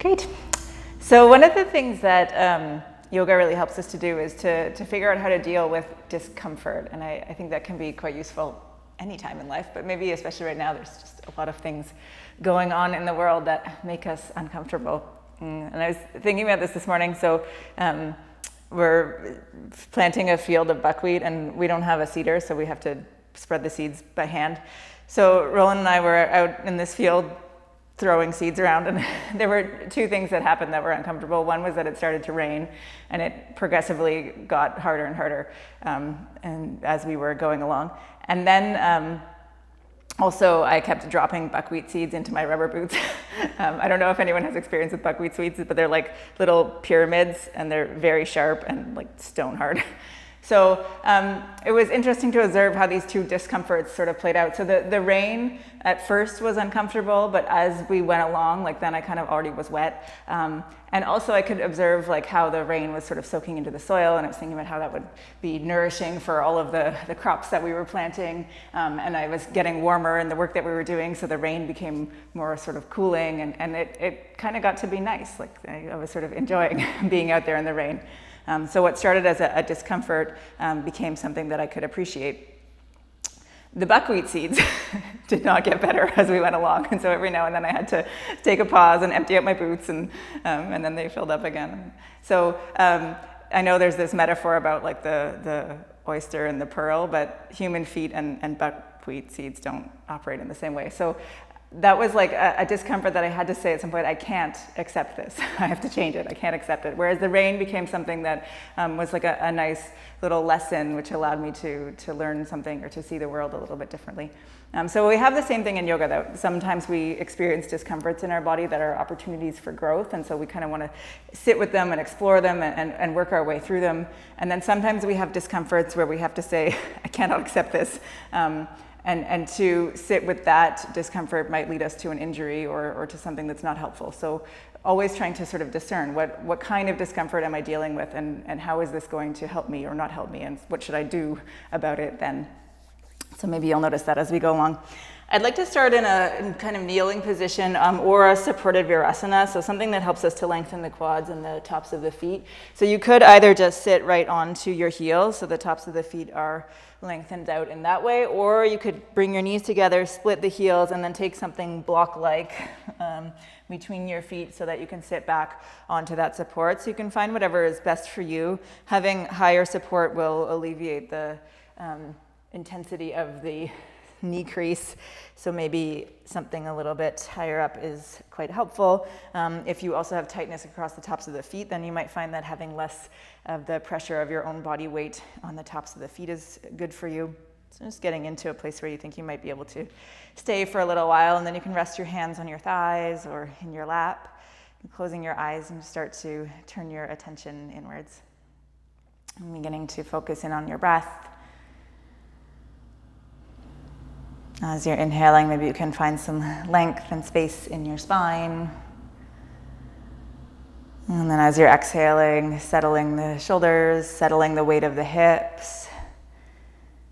Great. So one of the things that yoga really helps us to do is to figure out how to deal with discomfort. And I think that can be quite useful anytime in life, but maybe especially right now, there's just a lot of things going on in the world that make us uncomfortable. And I was thinking about this morning. So we're planting a field of buckwheat and we don't have a seeder, so we have to spread the seeds by hand. So Roland and I were out in this field throwing seeds around, and there were two things that happened that were uncomfortable. One was that it started to rain, and it progressively got harder and harder and as we were going along. And then also I kept dropping buckwheat seeds into my rubber boots. I don't know if anyone has experience with buckwheat seeds, but they're like little pyramids, and they're very sharp and like stone hard. So it was interesting to observe how these two discomforts sort of played out. So the rain at first was uncomfortable, but as we went along, like then I kind of already was wet. And also I could observe like how the rain was sort of soaking into the soil, and I was thinking about how that would be nourishing for all of the crops that we were planting. And I was getting warmer in the work that we were doing, so the rain became more sort of cooling, and it kind of got to be nice. Like I was sort of enjoying being out there in the rain. So what started as a discomfort became something that I could appreciate. The buckwheat seeds did not get better as we went along, and so every now and then I had to take a pause and empty out my boots, and then they filled up again. So I know there's this metaphor about like the oyster and the pearl, but human feet and buckwheat seeds don't operate in the same way. So that was like a discomfort that I had to say at some point, I can't accept this. I have to change it. I can't accept it. Whereas the rain became something that was like a nice little lesson, which allowed me to learn something or to see the world a little bit differently. So we have the same thing in yoga, though. Sometimes we experience discomforts in our body that are opportunities for growth, and so we kind of want to sit with them and explore them and work our way through them. And then sometimes we have discomforts where we have to say, I cannot accept this. And to sit with that discomfort might lead us to an injury or to something that's not helpful. So always trying to sort of discern what kind of discomfort am I dealing with, and how is this going to help me or not help me, and what should I do about it then? So maybe you'll notice that as we go along. I'd like to start in a kind of kneeling position or a supported Virasana, so something that helps us to lengthen the quads and the tops of the feet. So you could either just sit right onto your heels, so the tops of the feet are lengthened out in that way, or you could bring your knees together, split the heels, and then take something block-like between your feet so that you can sit back onto that support. So you can find whatever is best for you. Having higher support will alleviate the intensity of the knee crease, so maybe something a little bit higher up is quite helpful. If you also have tightness across the tops of the feet, then you might find that having less of the pressure of your own body weight on the tops of the feet is good for you. So just getting into a place where you think you might be able to stay for a little while, and then you can rest your hands on your thighs or in your lap, and closing your eyes and start to turn your attention inwards. And beginning to focus in on your breath. As you're inhaling, maybe you can find some length and space in your spine. And then as you're exhaling, settling the shoulders, settling the weight of the hips,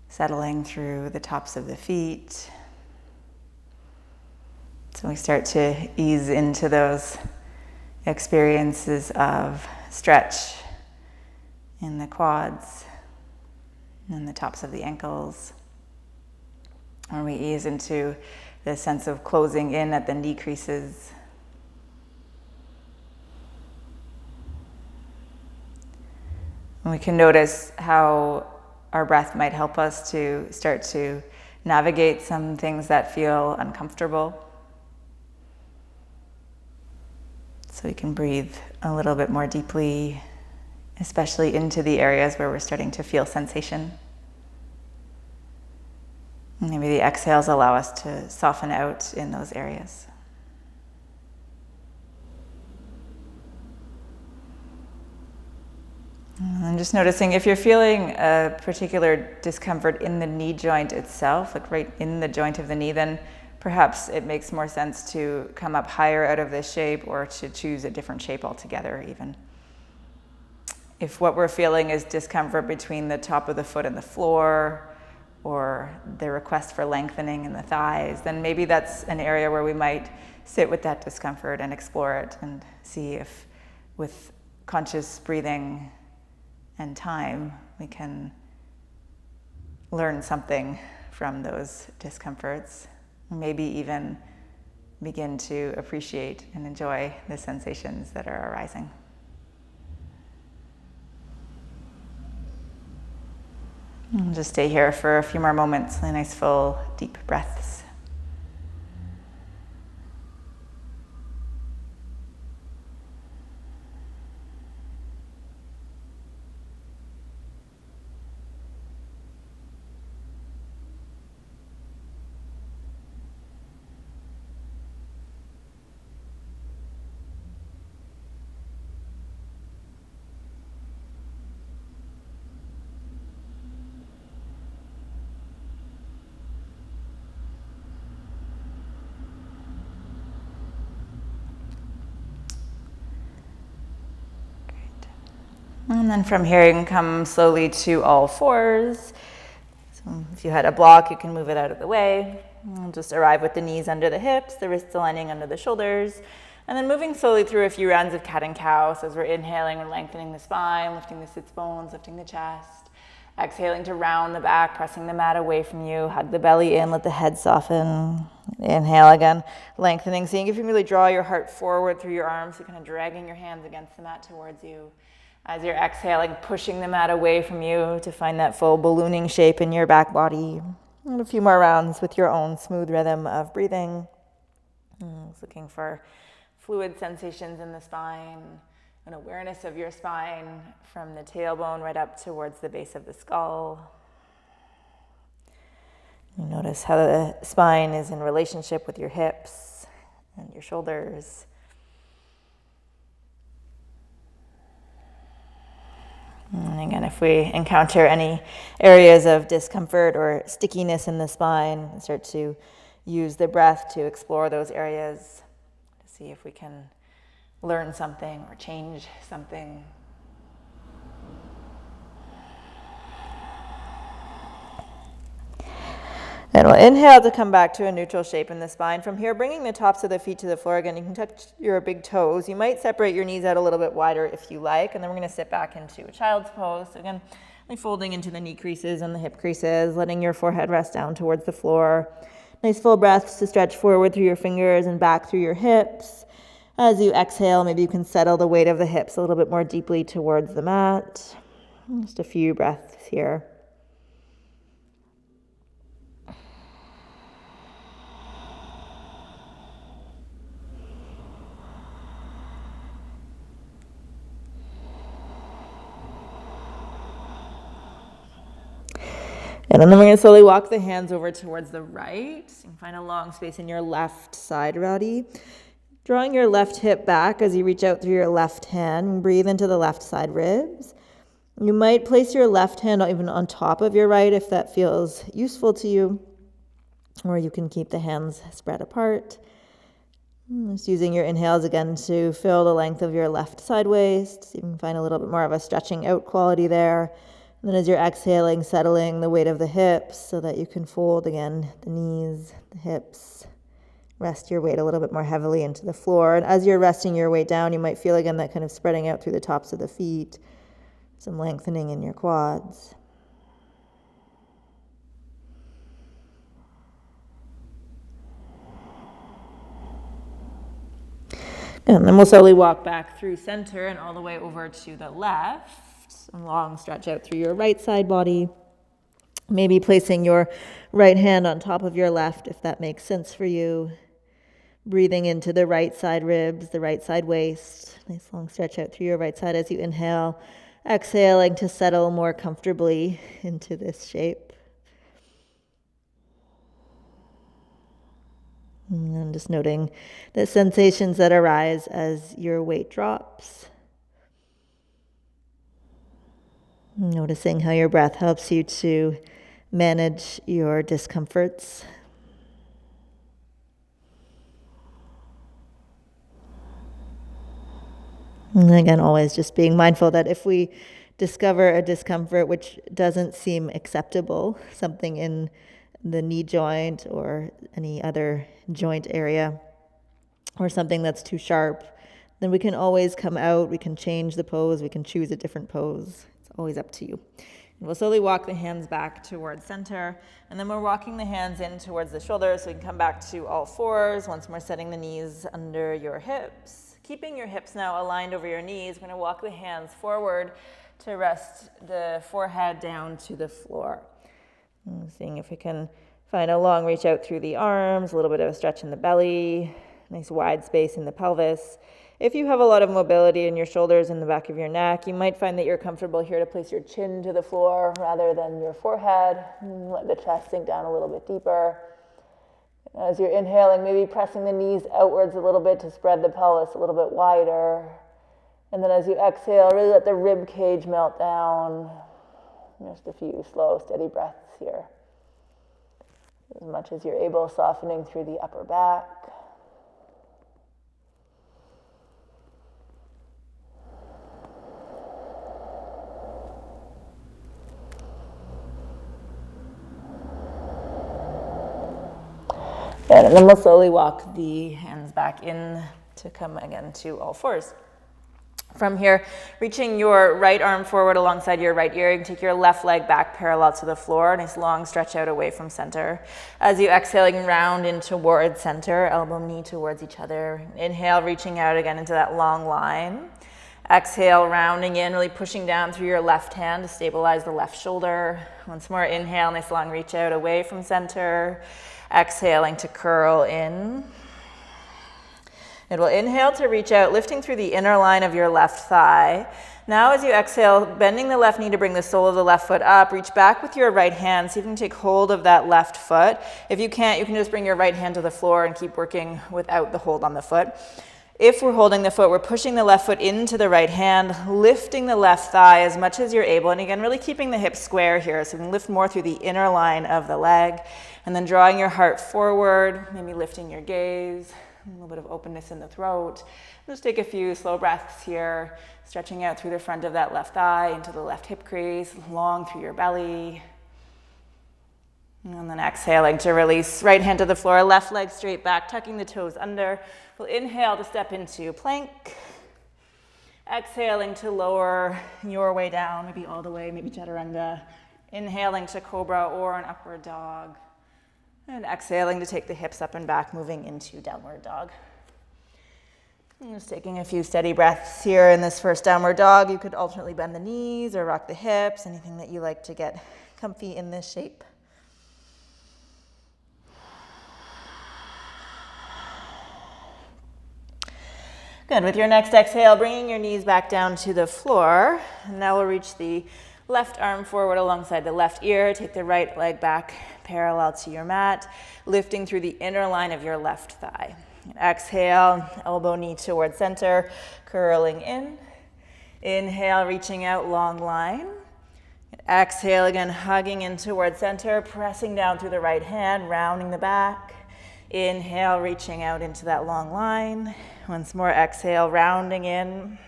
settling through the tops of the feet. So we start to ease into those experiences of stretch in the quads and the tops of the ankles. Or we ease into the sense of closing in at the knee creases. And we can notice how our breath might help us to start to navigate some things that feel uncomfortable. So we can breathe a little bit more deeply, especially into the areas where we're starting to feel sensation. Maybe the exhales allow us to soften out in those areas. And just noticing if you're feeling a particular discomfort in the knee joint itself, like right in the joint of the knee, then perhaps it makes more sense to come up higher out of this shape or to choose a different shape altogether even. If what we're feeling is discomfort between the top of the foot and the floor, or the request for lengthening in the thighs, then maybe that's an area where we might sit with that discomfort and explore it and see if with conscious breathing and time we can learn something from those discomforts, maybe even begin to appreciate and enjoy the sensations that are arising. And just stay here for a few more moments, a nice full deep breaths. And then from here, you can come slowly to all fours. So if you had a block, you can move it out of the way. And just arrive with the knees under the hips, the wrists aligning under the shoulders. And then moving slowly through a few rounds of cat and cow. So as we're inhaling, we're lengthening the spine, lifting the sits bones, lifting the chest. Exhaling to round the back, pressing the mat away from you. Hug the belly in, let the head soften. Inhale again, lengthening. Seeing if you can really draw your heart forward through your arms. So kind of dragging your hands against the mat towards you. As you're exhaling, pushing the mat away from you to find that full ballooning shape in your back body. And a few more rounds with your own smooth rhythm of breathing. Looking for fluid sensations in the spine, an awareness of your spine from the tailbone right up towards the base of the skull. You notice how the spine is in relationship with your hips and your shoulders. And again, if we encounter any areas of discomfort or stickiness in the spine, start to use the breath to explore those areas, to see if we can learn something or change something. And we'll inhale to come back to a neutral shape in the spine. From here, bringing the tops of the feet to the floor again. You can touch your big toes. You might separate your knees out a little bit wider if you like. And then we're going to sit back into a child's pose. So again, folding into the knee creases and the hip creases, letting your forehead rest down towards the floor. Nice full breaths to stretch forward through your fingers and back through your hips. As you exhale, maybe you can settle the weight of the hips a little bit more deeply towards the mat. Just a few breaths here. And then we're going to slowly walk the hands over towards the right. You can find a long space in your left side body. Drawing your left hip back as you reach out through your left hand and breathe into the left side ribs. You might place your left hand even on top of your right if that feels useful to you. Or you can keep the hands spread apart. Just using your inhales again to fill the length of your left side waist. So you can find a little bit more of a stretching out quality there. And then as you're exhaling, settling the weight of the hips so that you can fold again the knees, the hips. Rest your weight a little bit more heavily into the floor. And as you're resting your weight down, you might feel again that kind of spreading out through the tops of the feet. Some lengthening in your quads. And then we'll slowly walk back through center and all the way over to the left. A long stretch out through your right side body. Maybe placing your right hand on top of your left if that makes sense for you. Breathing into the right side ribs, the right side waist. Nice long stretch out through your right side as you inhale. Exhaling to settle more comfortably into this shape. And just noting the sensations that arise as your weight drops. Noticing how your breath helps you to manage your discomforts. And again, always just being mindful that if we discover a discomfort which doesn't seem acceptable, something in the knee joint or any other joint area, or something that's too sharp, then we can always come out, we can change the pose, we can choose a different pose. It's always up to you. And we'll slowly walk the hands back towards center, and then we're walking the hands in towards the shoulders so we can come back to all fours. Once more, setting the knees under your hips. Keeping your hips now aligned over your knees, we're going to walk the hands forward to rest the forehead down to the floor. And seeing if we can find a long reach out through the arms, a little bit of a stretch in the belly, nice wide space in the pelvis. If you have a lot of mobility in your shoulders and the back of your neck, you might find that you're comfortable here to place your chin to the floor rather than your forehead. Let the chest sink down a little bit deeper. As you're inhaling, maybe pressing the knees outwards a little bit to spread the pelvis a little bit wider. And then as you exhale, really let the rib cage melt down. Just a few slow, steady breaths here. As much as you're able, softening through the upper back. Good, and then we'll slowly walk the hands back in to come again to all fours. From here, reaching your right arm forward alongside your right ear, you can take your left leg back parallel to the floor, nice long stretch out away from center. As you exhale, you can round in towards center, elbow, knee towards each other. Inhale, reaching out again into that long line. Exhale, rounding in, really pushing down through your left hand to stabilize the left shoulder. Once more, inhale, nice long reach out away from center. Exhaling to curl in. It will inhale to reach out, lifting through the inner line of your left thigh. Now as you exhale, bending the left knee to bring the sole of the left foot up, reach back with your right hand, see if you can take hold of that left foot. If you can't, you can just bring your right hand to the floor and keep working without the hold on the foot. If we're holding the foot, we're pushing the left foot into the right hand, lifting the left thigh as much as you're able. And again, really keeping the hips square here so you can lift more through the inner line of the leg. And then drawing your heart forward, maybe lifting your gaze, a little bit of openness in the throat. Just take a few slow breaths here, stretching out through the front of that left thigh into the left hip crease, long through your belly. And then exhaling to release, right hand to the floor, left leg straight back, tucking the toes under. We'll inhale to step into plank. Exhaling to lower your way down, maybe all the way, maybe chaturanga. Inhaling to cobra or an upward dog. And exhaling to take the hips up and back, moving into downward dog. And just taking a few steady breaths here in this first downward dog. You could alternately bend the knees or rock the hips, anything that you like to get comfy in this shape. Good, with your next exhale, bringing your knees back down to the floor. And now we'll reach the left arm forward alongside the left ear. Take the right leg back parallel to your mat, lifting through the inner line of your left thigh. And exhale, elbow, knee towards center, curling in. Inhale, reaching out, long line. Exhale again, hugging in towards center, pressing down through the right hand, rounding the back. Inhale, reaching out into that long line. Once more, exhale, rounding in.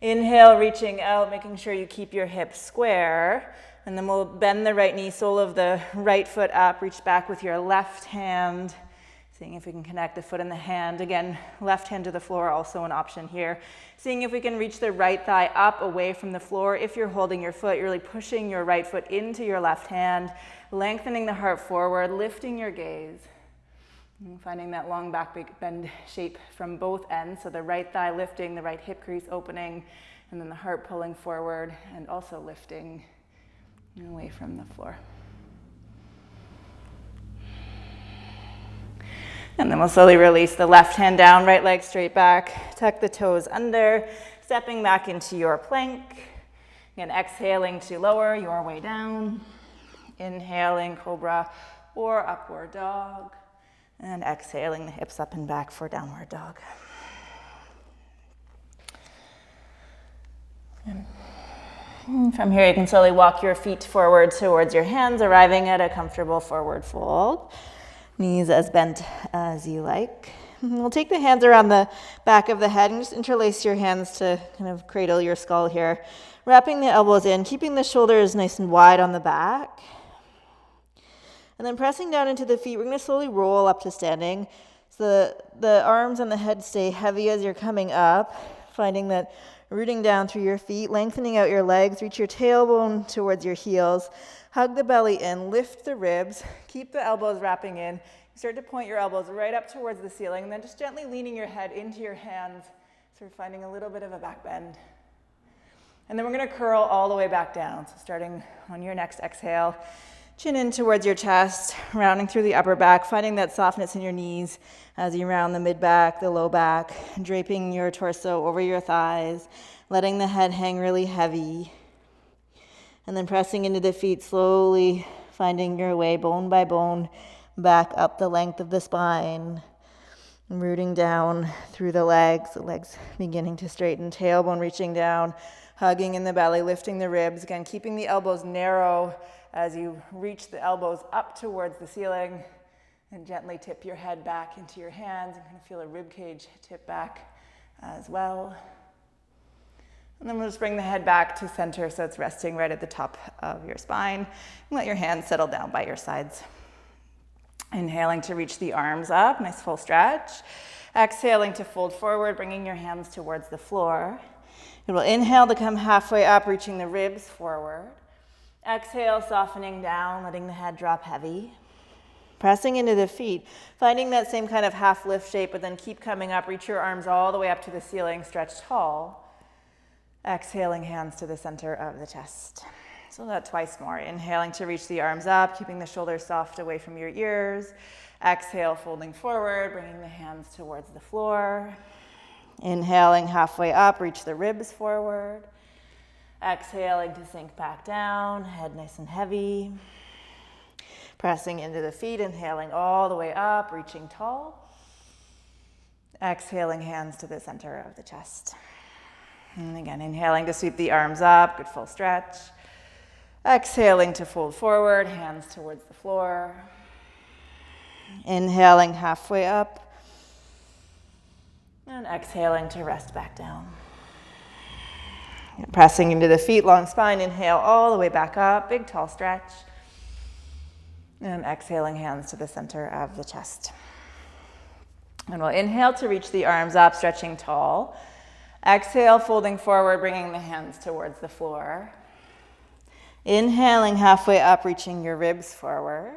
Inhale, reaching out, making sure you keep your hips square. And then we'll bend the right knee, sole of the right foot up, reach back with your left hand, seeing if we can connect the foot and the hand. Again, left hand to the floor, also an option here. Seeing if we can reach the right thigh up away from the floor. If you're holding your foot, you're really pushing your right foot into your left hand, lengthening the heart forward, lifting your gaze. And finding that long back bend shape from both ends. So the right thigh lifting, the right hip crease opening, and then the heart pulling forward and also lifting away from the floor. And then we'll slowly release the left hand down, right leg straight back, tuck the toes under, stepping back into your plank. Again, exhaling to lower your way down. Inhaling, cobra or upward dog. And exhaling the hips up and back for downward dog. And from here, you can slowly walk your feet forward towards your hands, arriving at a comfortable forward fold. Knees as bent as you like. We'll take the hands around the back of the head and just interlace your hands to kind of cradle your skull here. Wrapping the elbows in, keeping the shoulders nice and wide on the back. And then pressing down into the feet, we're going to slowly roll up to standing. So the arms and the head stay heavy as you're coming up, finding that rooting down through your feet, lengthening out your legs, reach your tailbone towards your heels, hug the belly in, lift the ribs, keep the elbows wrapping in. Start to point your elbows right up towards the ceiling, and then just gently leaning your head into your hands, sort of finding a little bit of a back bend. And then we're going to curl all the way back down. So starting on your next exhale, chin in towards your chest, rounding through the upper back, finding that softness in your knees as you round the mid back, the low back, draping your torso over your thighs, letting the head hang really heavy. And then pressing into the feet slowly, finding your way bone by bone back up the length of the spine, rooting down through the legs beginning to straighten, tailbone reaching down, hugging in the belly, lifting the ribs, again keeping the elbows narrow as you reach the elbows up towards the ceiling, and gently tip your head back into your hands and kind of feel a rib cage tip back as well. And then we'll just bring the head back to center so it's resting right at the top of your spine. And let your hands settle down by your sides. Inhaling to reach the arms up, nice full stretch. Exhaling to fold forward, bringing your hands towards the floor. You will inhale to come halfway up, reaching the ribs forward. Exhale, softening down, letting the head drop heavy. Pressing into the feet, finding that same kind of half lift shape, but then keep coming up. Reach your arms all the way up to the ceiling, stretch tall. Exhaling, hands to the center of the chest. So that twice more. Inhaling to reach the arms up, keeping the shoulders soft away from your ears. Exhale, folding forward, bringing the hands towards the floor. Inhaling halfway up, reach the ribs forward. Exhaling to sink back down, head nice and heavy. Pressing into the feet, inhaling all the way up, reaching tall. Exhaling, hands to the center of the chest. And again, inhaling to sweep the arms up, good full stretch. Exhaling to fold forward, hands towards the floor. Inhaling halfway up. And exhaling to rest back down. Pressing into the feet, long spine, inhale all the way back up, big tall stretch. And exhaling, hands to the center of the chest. And we'll inhale to reach the arms up, stretching tall. Exhale, folding forward, bringing the hands towards the floor. Inhaling halfway up, reaching your ribs forward.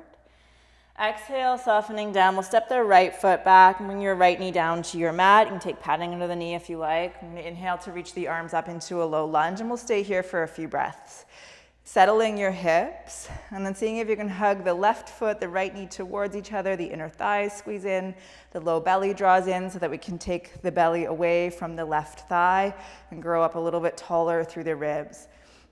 Exhale, softening down. We'll step the right foot back and bring your right knee down to your mat. You can take padding under the knee if you like. I'm going to inhale to reach the arms up into a low lunge, and we'll stay here for a few breaths. Settling your hips, and then seeing if you can hug the left foot, the right knee towards each other, the inner thighs squeeze in, the low belly draws in so that we can take the belly away from the left thigh and grow up a little bit taller through the ribs.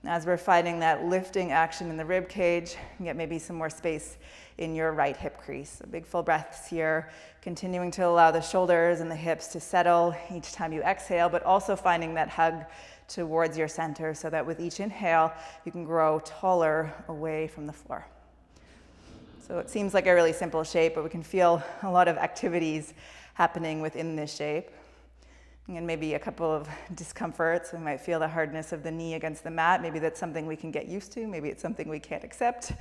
As we're finding that lifting action in the rib cage, you get maybe some more space in your right hip crease. So big full breaths here, continuing to allow the shoulders and the hips to settle each time you exhale, but also finding that hug towards your center so that with each inhale, you can grow taller away from the floor. So it seems like a really simple shape, but we can feel a lot of activities happening within this shape. And maybe a couple of discomforts. We might feel the hardness of the knee against the mat. Maybe that's something we can get used to. Maybe it's something we can't accept.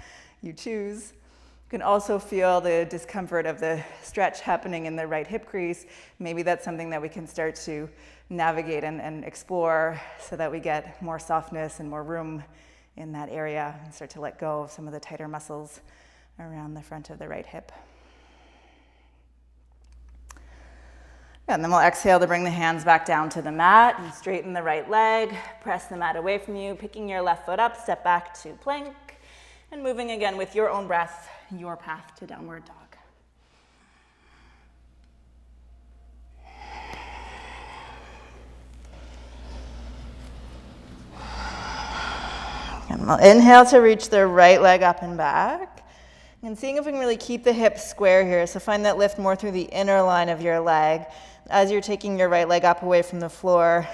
You choose. You can also feel the discomfort of the stretch happening in the right hip crease. Maybe that's something that we can start to navigate and explore so that we get more softness and more room in that area and start to let go of some of the tighter muscles around the front of the right hip. And then we'll exhale to bring the hands back down to the mat and straighten the right leg. Press the mat away from you, picking your left foot up, step back to plank, and moving again with your own breath, your path to downward dog. And we'll inhale to reach the right leg up and back. And seeing if we can really keep the hips square here. So find that lift more through the inner line of your leg. As you're taking your right leg up away from the floor,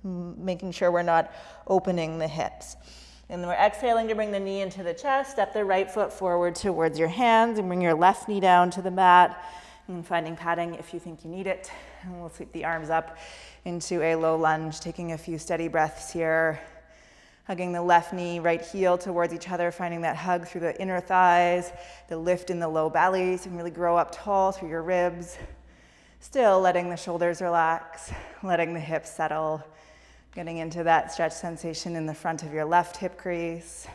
making sure we're not opening the hips. And then we're exhaling to bring the knee into the chest. Step the right foot forward towards your hands and bring your left knee down to the mat. And finding padding if you think you need it. And we'll sweep the arms up into a low lunge, taking a few steady breaths here. Hugging the left knee, right heel towards each other, finding that hug through the inner thighs, the lift in the low belly, so you can really grow up tall through your ribs. Still letting the shoulders relax, letting the hips settle, getting into that stretch sensation in the front of your left hip crease.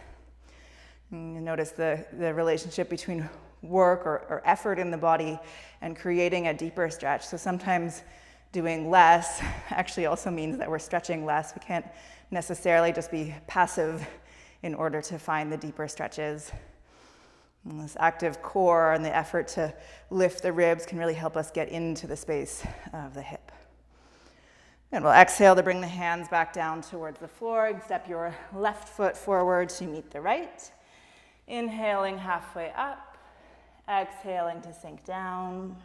And you notice the relationship between work or effort in the body and creating a deeper stretch. So sometimes doing less actually also means that we're stretching less. We can't necessarily just be passive in order to find the deeper stretches. And this active core and the effort to lift the ribs can really help us get into the space of the hip. And we'll exhale to bring the hands back down towards the floor and step your left foot forward to meet the right. Inhaling halfway up, exhaling to sink down.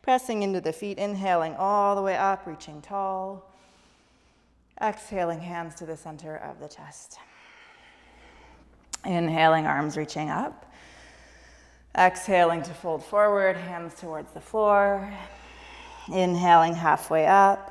Pressing into the feet, inhaling all the way up, reaching tall. Exhaling, hands to the center of the chest. Inhaling, arms reaching up. Exhaling to fold forward, hands towards the floor. Inhaling, halfway up.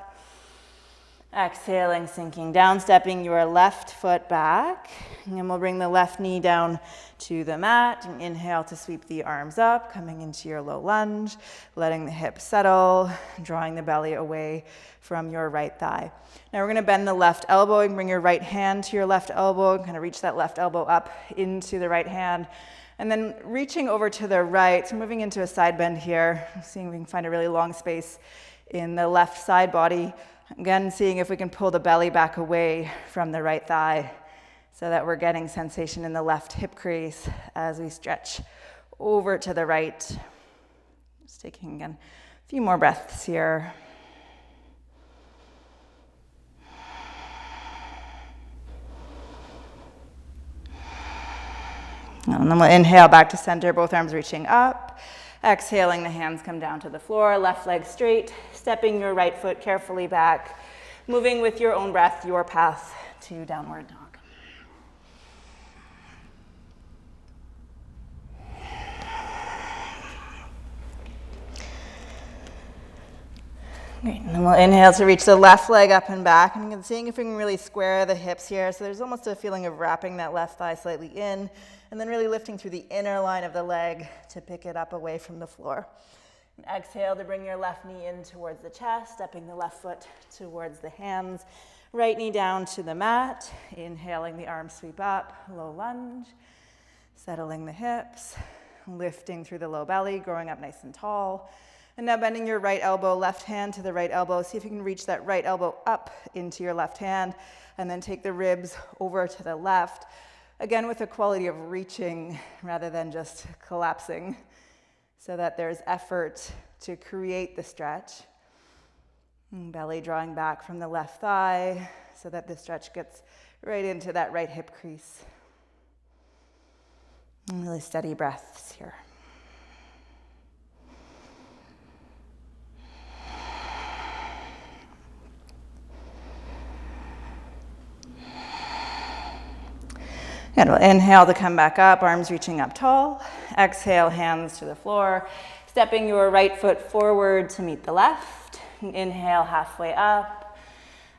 Exhaling, sinking down, stepping your left foot back. And we'll bring the left knee down to the mat. And inhale to sweep the arms up, coming into your low lunge, letting the hips settle, drawing the belly away from your right thigh. Now we're going to bend the left elbow and bring your right hand to your left elbow and kind of reach that left elbow up into the right hand. And then reaching over to the right, so moving into a side bend here, seeing if we can find a really long space in the left side body. Again, seeing if we can pull the belly back away from the right thigh so that we're getting sensation in the left hip crease as we stretch over to the right. Just taking, again, a few more breaths here. And then we'll inhale back to center, both arms reaching up. Exhaling, the hands come down to the floor, left leg straight, stepping your right foot carefully back, moving with your own breath, your path to downward dog. Great, and then we'll inhale to reach the left leg up and back, and again, seeing if we can really square the hips here. So there's almost a feeling of wrapping that left thigh slightly in, and then really lifting through the inner line of the leg to pick it up away from the floor. And exhale to bring your left knee in towards the chest, stepping the left foot towards the hands, right knee down to the mat. Inhaling, the arms sweep up, low lunge, settling the hips, lifting through the low belly, growing up nice and tall. And now bending your right elbow, left hand to the right elbow. See if you can reach that right elbow up into your left hand, and then take the ribs over to the left. Again, with the quality of reaching rather than just collapsing, so that there's effort to create the stretch. And belly drawing back from the left thigh so that the stretch gets right into that right hip crease. And really steady breaths here. And we'll inhale to come back up, arms reaching up tall. Exhale, hands to the floor. Stepping your right foot forward to meet the left. Inhale, halfway up.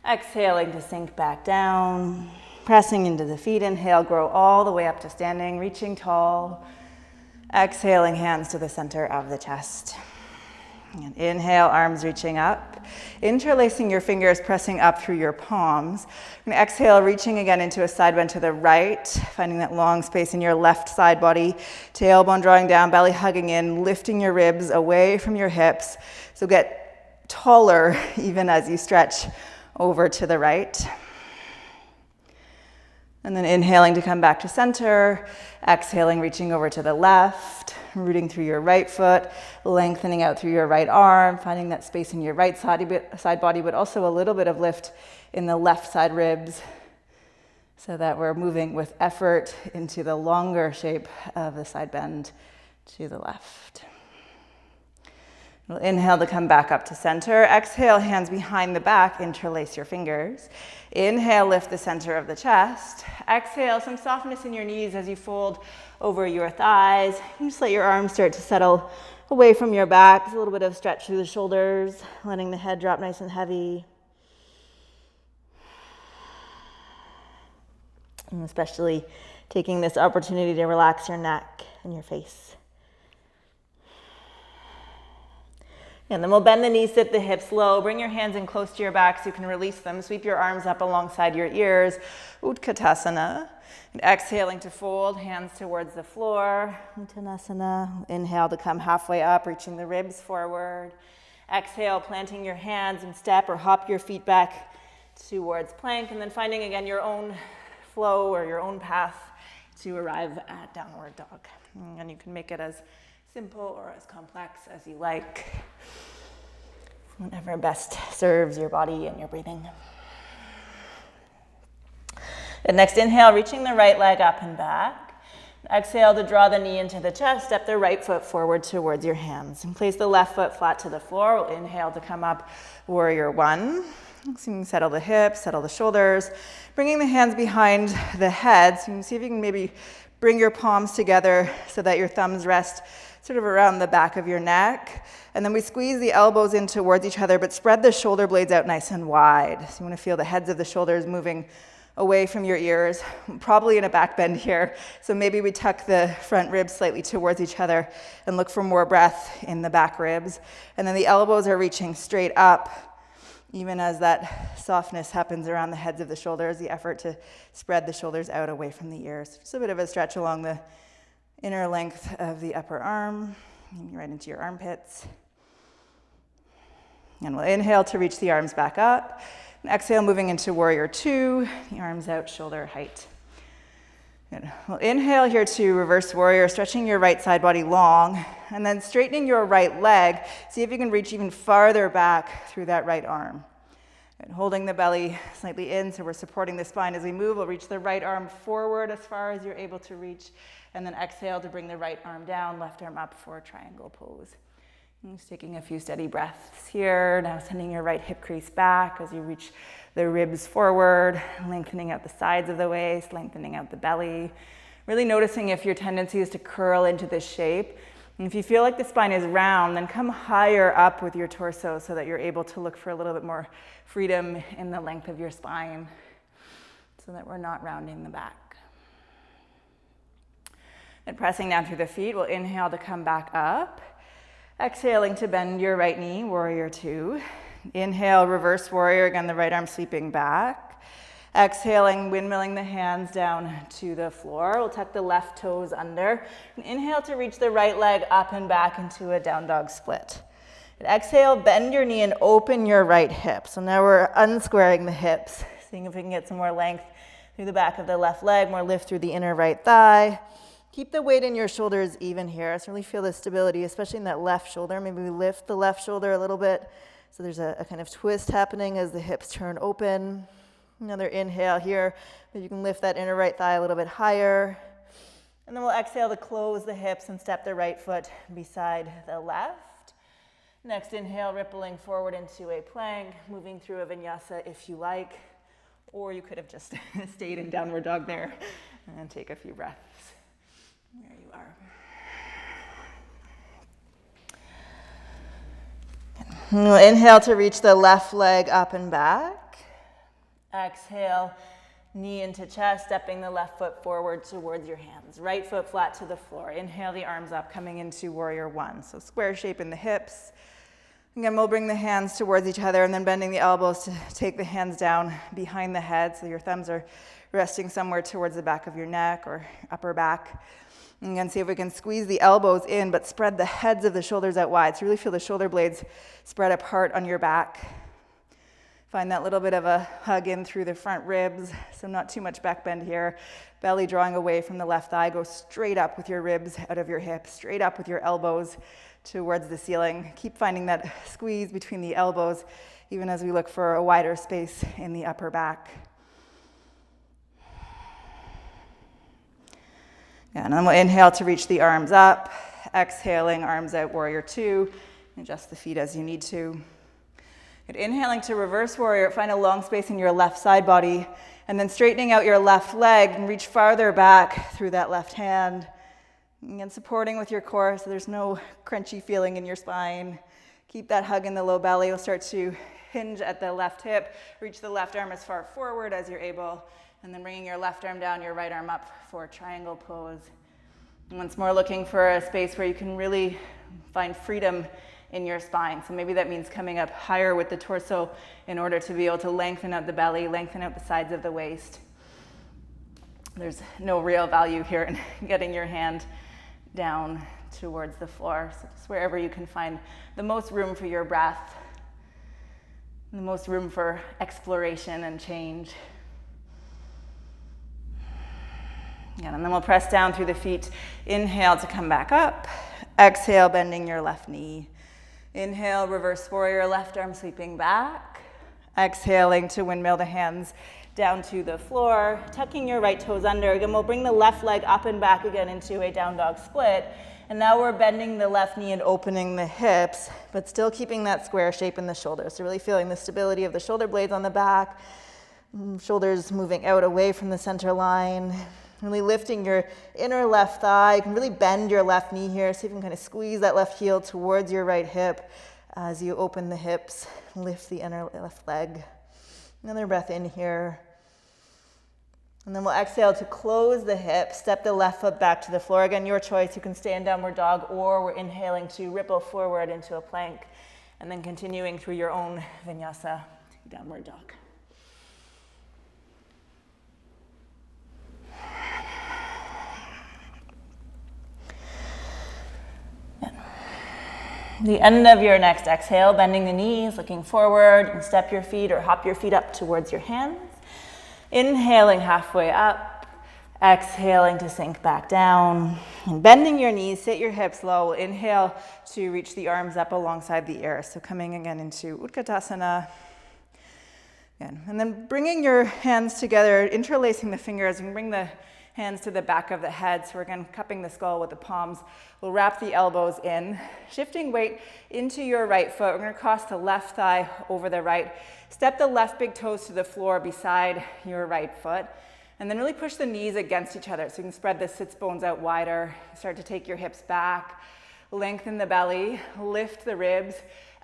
Exhaling to sink back down. Pressing into the feet. Inhale, grow all the way up to standing, reaching tall. Exhaling, hands to the center of the chest. And inhale, arms reaching up, interlacing your fingers, pressing up through your palms. And exhale, reaching again into a side bend to the right, finding that long space in your left side body. Tailbone drawing down, belly hugging in, lifting your ribs away from your hips. So get taller even as you stretch over to the right. And then inhaling to come back to center, exhaling, reaching over to the left, rooting through your right foot, lengthening out through your right arm, finding that space in your right side body, but also a little bit of lift in the left side ribs, so that we're moving with effort into the longer shape of the side bend to the left. We'll inhale to come back up to center. Exhale, hands behind the back, interlace your fingers. Inhale, lift the center of the chest. Exhale, some softness in your knees as you fold over your thighs. You just let your arms start to settle away from your back. There's a little bit of stretch through the shoulders, letting the head drop nice and heavy. And especially taking this opportunity to relax your neck and your face. And then we'll bend the knees, sit the hips low. Bring your hands in close to your back so you can release them. Sweep your arms up alongside your ears. Utkatasana. And exhaling to fold, hands towards the floor. Uttanasana. Inhale to come halfway up, reaching the ribs forward. Exhale, planting your hands and step or hop your feet back towards plank. And then finding again your own flow or your own path to arrive at downward dog. And you can make it as simple or as complex as you like. Whatever best serves your body and your breathing. The next inhale, reaching the right leg up and back. Exhale to draw the knee into the chest. Step the right foot forward towards your hands. And place the left foot flat to the floor. We'll inhale to come up, warrior one. So you can settle the hips, settle the shoulders. Bringing the hands behind the head. So you can see if you can maybe bring your palms together so that your thumbs rest sort of around the back of your neck. And then we squeeze the elbows in towards each other, but spread the shoulder blades out nice and wide. So you want to feel the heads of the shoulders moving away from your ears, probably in a back bend here. So maybe we tuck the front ribs slightly towards each other and look for more breath in the back ribs. And then the elbows are reaching straight up, even as that softness happens around the heads of the shoulders, the effort to spread the shoulders out away from the ears. Just a bit of a stretch along the inner length of the upper arm, maybe right into your armpits. And we'll inhale to reach the arms back up. And exhale, moving into warrior two, the arms out, shoulder height. Good. We'll inhale here to reverse warrior, stretching your right side body long, and then straightening your right leg. See if you can reach even farther back through that right arm. And holding the belly slightly in, so we're supporting the spine as we move. We'll reach the right arm forward as far as you're able to reach, and then exhale to bring the right arm down, left arm up for triangle pose. And just taking a few steady breaths here. Now sending your right hip crease back as you reach the ribs forward, lengthening out the sides of the waist, lengthening out the belly. Really noticing if your tendency is to curl into this shape. And if you feel like the spine is round, then come higher up with your torso so that you're able to look for a little bit more freedom in the length of your spine so that we're not rounding the back. And pressing down through the feet, we'll inhale to come back up. Exhaling to bend your right knee, warrior two. Inhale, reverse warrior, again, the right arm sweeping back. Exhaling, windmilling the hands down to the floor. We'll tuck the left toes under. And inhale to reach the right leg up and back into a down dog split. And exhale, bend your knee and open your right hip. So now we're unsquaring the hips, seeing if we can get some more length through the back of the left leg, more lift through the inner right thigh. Keep the weight in your shoulders even here. So really feel the stability, especially in that left shoulder. Maybe we lift the left shoulder a little bit. So there's a kind of twist happening as the hips turn open. Another inhale here. Maybe you can lift that inner right thigh a little bit higher. And then we'll exhale to close the hips and step the right foot beside the left. Next inhale, rippling forward into a plank, moving through a vinyasa if you like. Or you could have just stayed in downward dog there and take a few breaths. There you are. We'll inhale to reach the left leg up and back. Exhale, knee into chest, stepping the left foot forward towards your hands. Right foot flat to the floor. Inhale the arms up, coming into warrior one. So square shape in the hips. Again, we'll bring the hands towards each other and then bending the elbows to take the hands down behind the head so your thumbs are resting somewhere towards the back of your neck or upper back. And again, see if we can squeeze the elbows in, but spread the heads of the shoulders out wide. So really feel the shoulder blades spread apart on your back. Find that little bit of a hug in through the front ribs, so not too much back bend here. Belly drawing away from the left thigh. Go straight up with your ribs out of your hips, straight up with your elbows towards the ceiling. Keep finding that squeeze between the elbows, even as we look for a wider space in the upper back. And then we'll inhale to reach the arms up. Exhaling, arms out, warrior two. Adjust the feet as you need to. Good. Inhaling to reverse warrior, find a long space in your left side body, and then straightening out your left leg and reach farther back through that left hand. And supporting with your core so there's no crunchy feeling in your spine. Keep that hug in the low belly. You'll start to hinge at the left hip. Reach the left arm as far forward as you're able. And then bringing your left arm down, your right arm up for triangle pose. And once more, looking for a space where you can really find freedom in your spine. So maybe that means coming up higher with the torso in order to be able to lengthen out the belly, lengthen out the sides of the waist. There's no real value here in getting your hand down towards the floor. So just wherever you can find the most room for your breath, the most room for exploration and change. And then we'll press down through the feet. Inhale to come back up. Exhale, bending your left knee. Inhale, reverse warrior, left arm sweeping back. Exhaling to windmill the hands down to the floor, tucking your right toes under. Again, we'll bring the left leg up and back again into a down dog split. And now we're bending the left knee and opening the hips, but still keeping that square shape in the shoulders. So really feeling the stability of the shoulder blades on the back, shoulders moving out away from the center line. Really lifting your inner left thigh. You can really bend your left knee here. So you can kind of squeeze that left heel towards your right hip as you open the hips. Lift the inner left leg. Another breath in here. And then we'll exhale to close the hip. Step the left foot back to the floor. Again, your choice. You can stay in downward dog, or we're inhaling to ripple forward into a plank. And then continuing through your own vinyasa, downward dog. The end of your next exhale, bending the knees, looking forward, and step your feet or hop your feet up towards your hands. Inhaling halfway up, exhaling to sink back down. And bending your knees, sit your hips low. Inhale to reach the arms up alongside the ear. So coming again into Utkatasana. Again. And then bringing your hands together, interlacing the fingers, and bring the hands to the back of the head. So we're again cupping the skull with the palms. We'll wrap the elbows in, shifting weight into your right foot. We're going to cross the left thigh over the right. Step the left big toes to the floor beside your right foot. And then really push the knees against each other. So you can spread the sits bones out wider. Start to take your hips back. Lengthen the belly. Lift the ribs.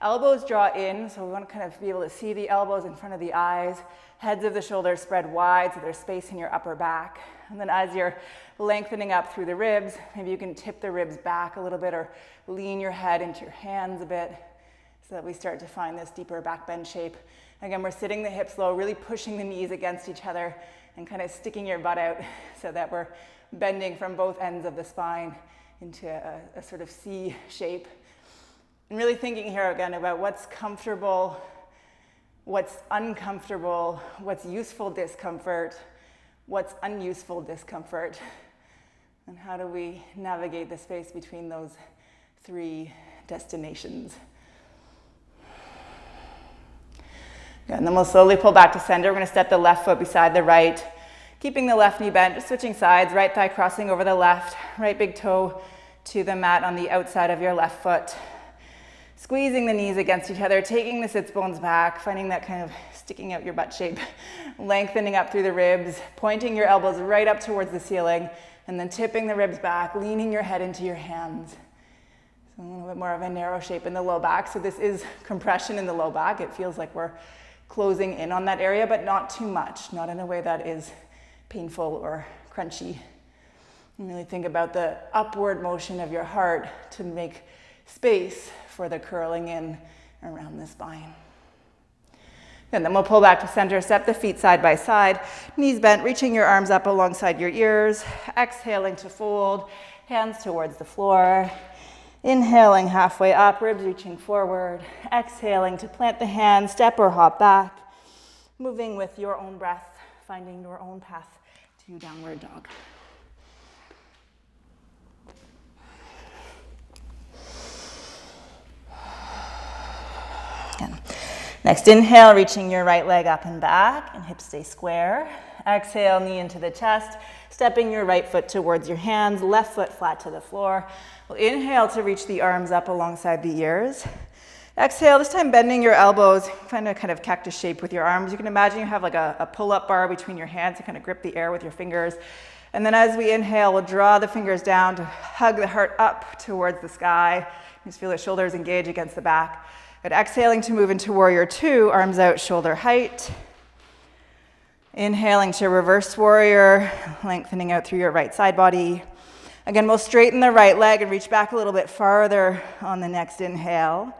Elbows draw in. So we want to kind of be able to see the elbows in front of the eyes. Heads of the shoulders spread wide so there's space in your upper back. And then as you're lengthening up through the ribs, maybe you can tip the ribs back a little bit or lean your head into your hands a bit so that we start to find this deeper back bend shape. Again, we're sitting the hips low, really pushing the knees against each other and kind of sticking your butt out so that we're bending from both ends of the spine into a sort of C shape. And really thinking here again about what's comfortable, what's uncomfortable, what's useful discomfort, what's unuseful discomfort, and how do we navigate the space between those three destinations. And then we'll slowly pull back to center. We're going to step the left foot beside the right, keeping the left knee bent, just switching sides, right thigh crossing over the left, right big toe to the mat on the outside of your left foot. Squeezing the knees against each other, taking the sits bones back, finding that kind of sticking out your butt shape, lengthening up through the ribs, pointing your elbows right up towards the ceiling, and then tipping the ribs back, leaning your head into your hands. So a little bit more of a narrow shape in the low back. So this is compression in the low back. It feels like we're closing in on that area, but not too much, not in a way that is painful or crunchy. And really think about the upward motion of your heart to make space for the curling in around the spine. And then we'll pull back to center, step the feet side by side, knees bent, reaching your arms up alongside your ears, exhaling to fold, hands towards the floor, inhaling halfway up, ribs reaching forward, exhaling to plant the hands, step or hop back, moving with your own breath, finding your own path to downward dog. Next inhale, reaching your right leg up and back, and hips stay square. Exhale, knee into the chest, stepping your right foot towards your hands, left foot flat to the floor. We'll inhale to reach the arms up alongside the ears. Exhale, this time bending your elbows, find a kind of cactus shape with your arms. You can imagine you have like a pull-up bar between your hands to kind of grip the air with your fingers. And then as we inhale, we'll draw the fingers down to hug the heart up towards the sky. Just feel the shoulders engage against the back. But exhaling to move into warrior two, arms out, shoulder height. Inhaling to reverse warrior, lengthening out through your right side body. Again, we'll straighten the right leg and reach back a little bit farther on the next inhale.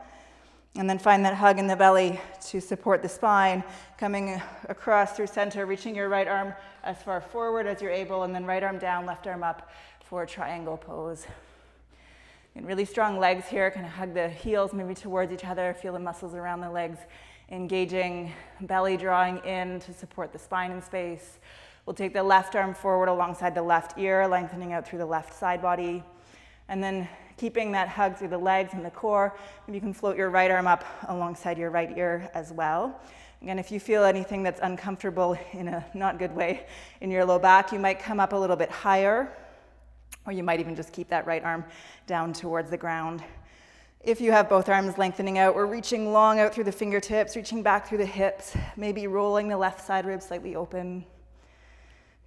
And then find that hug in the belly to support the spine, coming across through center, reaching your right arm as far forward as you're able, and then right arm down, left arm up for a triangle pose. And really strong legs here, kind of hug the heels maybe towards each other, feel the muscles around the legs engaging, belly drawing in to support the spine in space. We'll take the left arm forward alongside the left ear, lengthening out through the left side body. And then keeping that hug through the legs and the core, maybe you can float your right arm up alongside your right ear as well. Again, if you feel anything that's uncomfortable in a not good way in your low back, you might come up a little bit higher, or you might even just keep that right arm down towards the ground. If you have both arms lengthening out, we're reaching long out through the fingertips, reaching back through the hips, maybe rolling the left side ribs slightly open.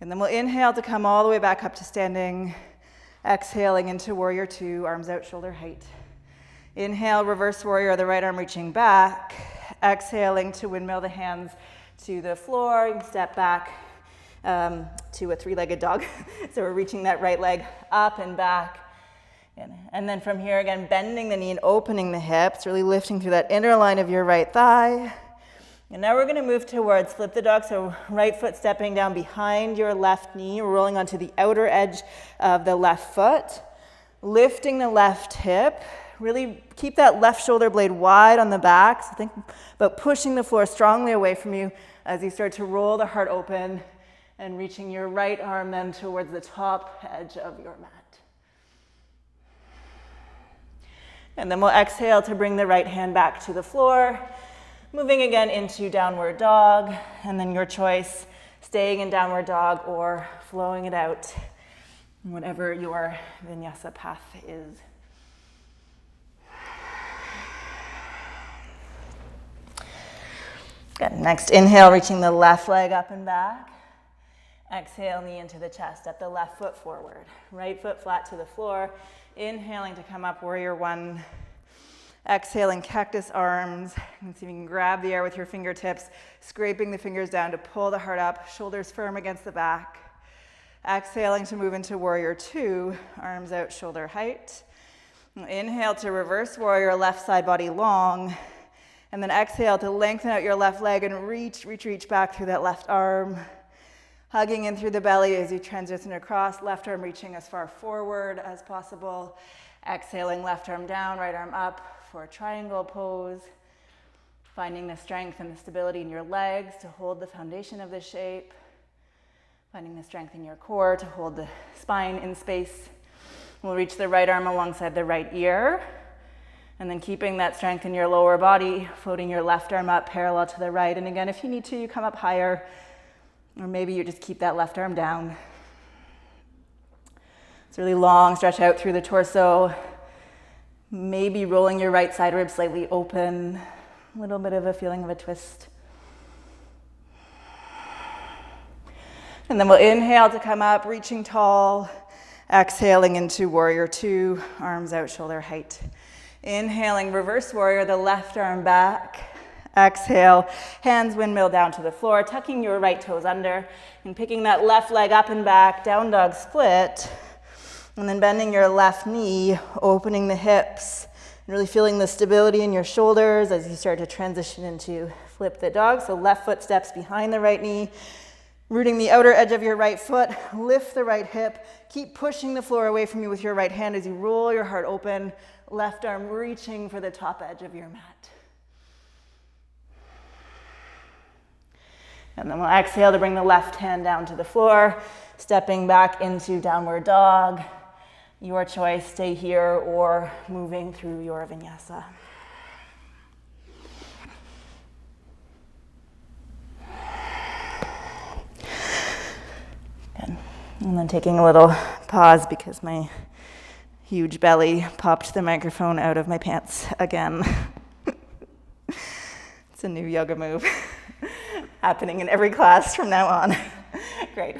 And then we'll inhale to come all the way back up to standing. Exhaling into warrior two, arms out, shoulder height. Inhale, reverse warrior, the right arm reaching back. Exhaling to windmill the hands to the floor. You can step back to a three-legged dog. So we're reaching that right leg up and back. And then from here again, bending the knee and opening the hips, really lifting through that inner line of your right thigh. And now we're going to move towards flip the dog, so right foot stepping down behind your left knee, rolling onto the outer edge of the left foot, lifting the left hip, really keep that left shoulder blade wide on the back, so think about pushing the floor strongly away from you as you start to roll the heart open and reaching your right arm then towards the top edge of your mat. And then we'll exhale to bring the right hand back to the floor. Moving again into downward dog, and then your choice, staying in downward dog or flowing it out, whatever your vinyasa path is. Good. Next, inhale, reaching the left leg up and back. Exhale, knee into the chest, step the left foot forward. Right foot flat to the floor. Inhaling to come up, warrior one. Exhaling, cactus arms. And see if you can grab the air with your fingertips, scraping the fingers down to pull the heart up, shoulders firm against the back. Exhaling to move into warrior two, arms out, shoulder height. Inhale to reverse warrior, left side body long. And then exhale to lengthen out your left leg and reach back through that left arm. Hugging in through the belly as you transition across, left arm reaching as far forward as possible. Exhaling, left arm down, right arm up for a triangle pose. Finding the strength and the stability in your legs to hold the foundation of the shape. Finding the strength in your core to hold the spine in space. We'll reach the right arm alongside the right ear. And then keeping that strength in your lower body, floating your left arm up parallel to the right. And again, if you need to, you come up higher. Or maybe you just keep that left arm down. It's really long, stretch out through the torso. Maybe rolling your right side rib slightly open. A little bit of a feeling of a twist. And then we'll inhale to come up, reaching tall. Exhaling into warrior two, arms out, shoulder height. Inhaling, reverse warrior, the left arm back. Exhale, hands windmill down to the floor, tucking your right toes under and picking that left leg up and back, down dog split. And then bending your left knee, opening the hips, and really feeling the stability in your shoulders as you start to transition into flip the dog. So left foot steps behind the right knee, rooting the outer edge of your right foot, lift the right hip, keep pushing the floor away from you with your right hand as you roll your heart open, left arm reaching for the top edge of your mat. And then we'll exhale to bring the left hand down to the floor, stepping back into downward dog. Your choice, stay here or moving through your vinyasa. Good. And then taking a little pause because my huge belly popped the microphone out of my pants again. It's a new yoga move happening in every class from now on. Great.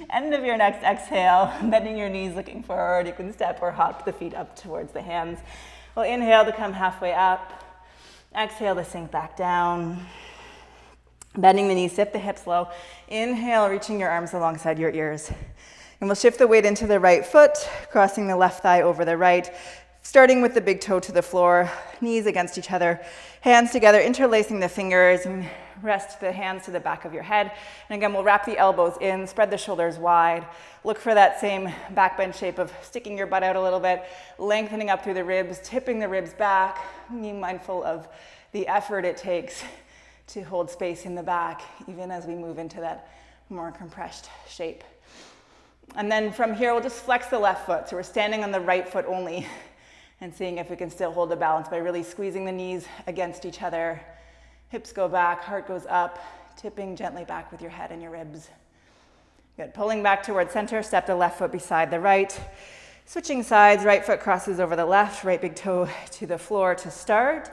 End of your next exhale, bending your knees, looking forward. You can step or hop the feet up towards the hands. We'll inhale to come halfway up. Exhale to sink back down. Bending the knees, sit the hips low. Inhale, reaching your arms alongside your ears. And we'll shift the weight into the right foot, crossing the left thigh over the right, starting with the big toe to the floor, knees against each other, hands together, interlacing the fingers, and rest the hands to the back of your head. And again, we'll wrap the elbows in, spread the shoulders wide. Look for that same back bend shape of sticking your butt out a little bit, lengthening up through the ribs, tipping the ribs back, being mindful of the effort it takes to hold space in the back, even as we move into that more compressed shape. And then from here, we'll just flex the left foot. So we're standing on the right foot only and seeing if we can still hold the balance by really squeezing the knees against each other. Hips go back, heart goes up, tipping gently back with your head and your ribs. Good, pulling back towards center, step the left foot beside the right. Switching sides, right foot crosses over the left, right big toe to the floor to start.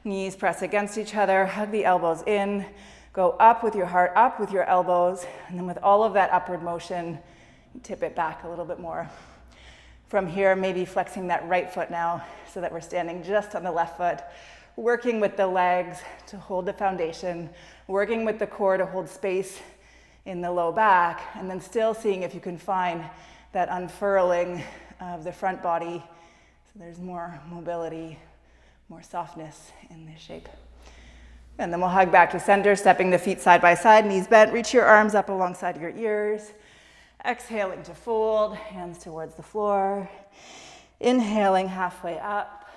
Knees press against each other, hug the elbows in, go up with your heart, up with your elbows, and then with all of that upward motion, tip it back a little bit more. From here, maybe flexing that right foot now so that we're standing just on the left foot, working with the legs to hold the foundation, working with the core to hold space in the low back, and then still seeing if you can find that unfurling of the front body so there's more mobility, more softness in this shape. And then we'll hug back to center, stepping the feet side by side, knees bent, reach your arms up alongside your ears. Exhaling to fold, hands towards the floor. Inhaling halfway up.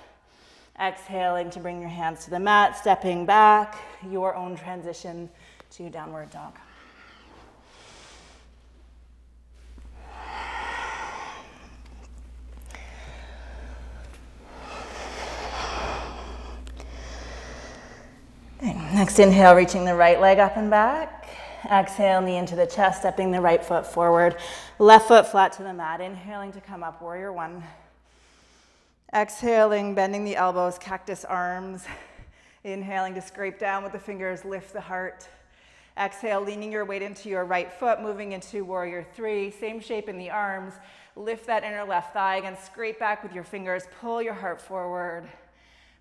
Exhaling to bring your hands to the mat, stepping back, your own transition to downward dog. Okay, next inhale, reaching the right leg up and back. Exhale, knee into the chest, stepping the right foot forward. Left foot flat to the mat. Inhaling to come up, warrior one. Exhaling, bending the elbows, cactus arms. Inhaling to scrape down with the fingers, lift the heart. Exhale, leaning your weight into your right foot, moving into warrior three. Same shape in the arms. Lift that inner left thigh again, scrape back with your fingers, pull your heart forward.